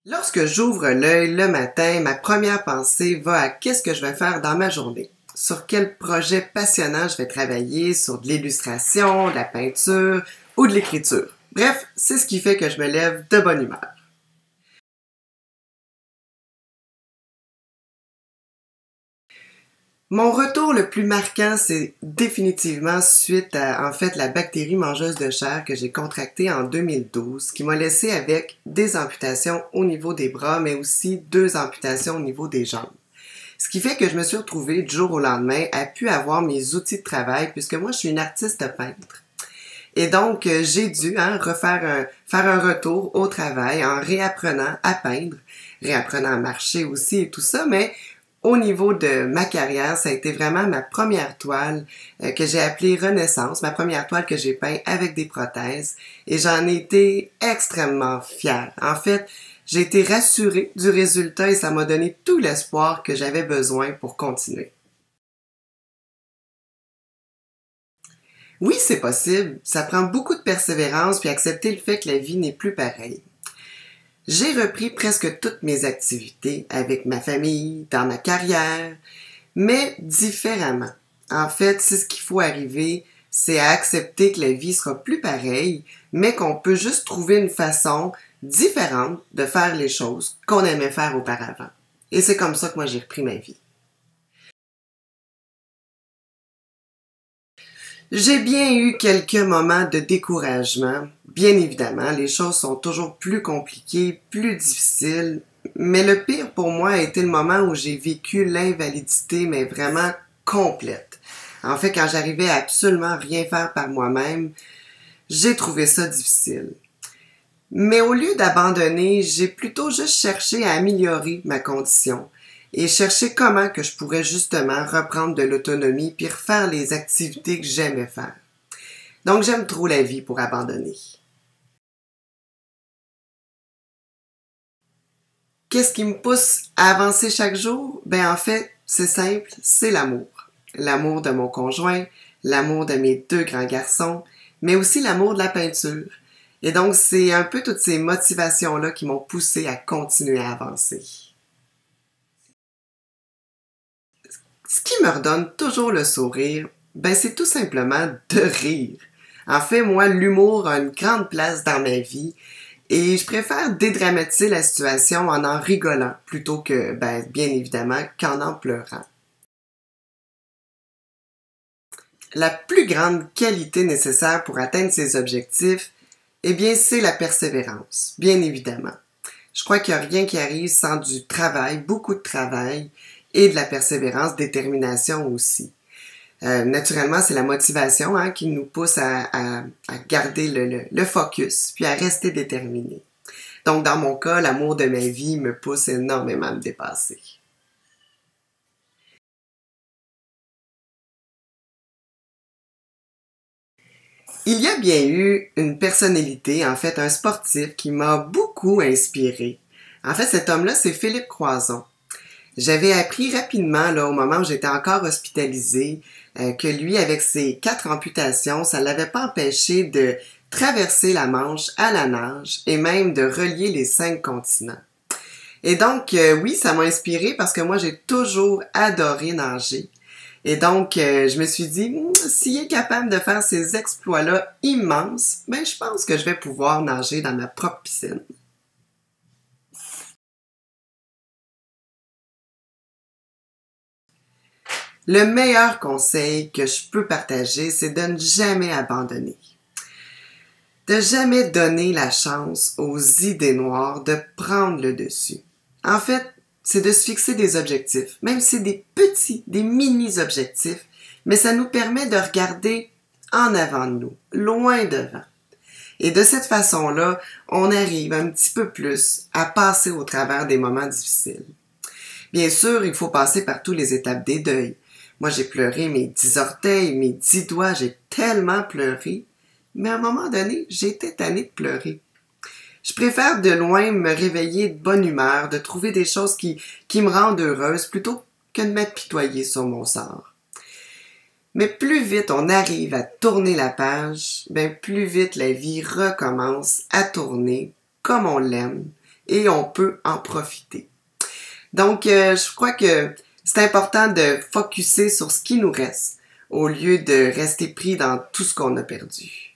Lorsque j'ouvre l'œil le matin, ma première pensée va à qu'est-ce que je vais faire dans ma journée. Sur quel projet passionnant je vais travailler, sur de l'illustration, de la peinture ou de l'écriture. Bref, c'est ce qui fait que je me lève de bonne humeur. Mon retour le plus marquant, c'est définitivement suite à, la bactérie mangeuse de chair que j'ai contractée en 2012, qui m'a laissé avec des amputations au niveau des bras, mais aussi 2 amputations au niveau des jambes. Ce qui fait que je me suis retrouvée du jour au lendemain à pu avoir mes outils de travail, puisque moi, je suis une artiste peintre. Et donc, j'ai dû faire un retour au travail en réapprenant à peindre, réapprenant à marcher aussi et tout ça, mais au niveau de ma carrière, ça a été vraiment ma première toile que j'ai appelée Renaissance, ma première toile que j'ai peinte avec des prothèses, et j'en ai été extrêmement fière. En fait, j'ai été rassurée du résultat et ça m'a donné tout l'espoir que j'avais besoin pour continuer. Oui, c'est possible. Ça prend beaucoup de persévérance puis accepter le fait que la vie n'est plus pareille. J'ai repris presque toutes mes activités avec ma famille, dans ma carrière, mais différemment. En fait, c'est ce qu'il faut arriver, c'est à accepter que la vie sera plus pareille, mais qu'on peut juste trouver une façon différente de faire les choses qu'on aimait faire auparavant. Et c'est comme ça que moi j'ai repris ma vie. J'ai bien eu quelques moments de découragement. Bien évidemment, les choses sont toujours plus compliquées, plus difficiles, mais le pire pour moi a été le moment où j'ai vécu l'invalidité, mais vraiment complète. En fait, quand j'arrivais à absolument rien faire par moi-même, j'ai trouvé ça difficile. Mais au lieu d'abandonner, j'ai plutôt juste cherché à améliorer ma condition et chercher comment que je pourrais justement reprendre de l'autonomie puis refaire les activités que j'aimais faire. Donc j'aime trop la vie pour abandonner. Qu'est-ce qui me pousse à avancer chaque jour? Ben en fait, c'est simple, c'est l'amour. L'amour de mon conjoint, l'amour de mes 2 grands garçons, mais aussi l'amour de la peinture. Et donc c'est un peu toutes ces motivations-là qui m'ont poussé à continuer à avancer. Ce qui me redonne toujours le sourire, ben c'est tout simplement de rire. En fait, moi, l'humour a une grande place dans ma vie et je préfère dédramatiser la situation en rigolant plutôt que, ben, bien évidemment, qu'en pleurant. La plus grande qualité nécessaire pour atteindre ses objectifs, eh bien, c'est la persévérance, bien évidemment. Je crois qu'il n'y a rien qui arrive sans du travail, beaucoup de travail et de la persévérance, détermination aussi. Naturellement, c'est la motivation qui nous pousse à garder le focus, puis à rester déterminé. Donc, dans mon cas, l'amour de ma vie me pousse énormément à me dépasser. Il y a bien eu une personnalité, en fait, un sportif qui m'a beaucoup inspiré. En fait, cet homme-là, c'est Philippe Croison. J'avais appris rapidement, là, au moment où j'étais encore hospitalisée, que lui, avec ses 4 amputations, ça ne l'avait pas empêché de traverser la Manche à la nage et même de relier les 5 continents. Et donc, oui, ça m'a inspirée parce que moi, j'ai toujours adoré nager. Et donc, je me suis dit, s'il est capable de faire ces exploits-là immenses, ben, je pense que je vais pouvoir nager dans ma propre piscine. Le meilleur conseil que je peux partager, c'est de ne jamais abandonner. De jamais donner la chance aux idées noires de prendre le dessus. En fait, c'est de se fixer des objectifs, même si c'est des petits, des mini-objectifs, mais ça nous permet de regarder en avant de nous, loin devant. Et de cette façon-là, on arrive un petit peu plus à passer au travers des moments difficiles. Bien sûr, il faut passer par toutes les étapes des deuils. Moi, j'ai pleuré mes 10 orteils, mes 10 doigts, j'ai tellement pleuré. Mais à un moment donné, j'étais tannée de pleurer. Je préfère de loin me réveiller de bonne humeur, de trouver des choses qui me rendent heureuse plutôt que de m'apitoyer sur mon sort. Mais plus vite on arrive à tourner la page, ben plus vite la vie recommence à tourner comme on l'aime et on peut en profiter. Donc, je crois que c'est important de focusser sur ce qui nous reste au lieu de rester pris dans tout ce qu'on a perdu.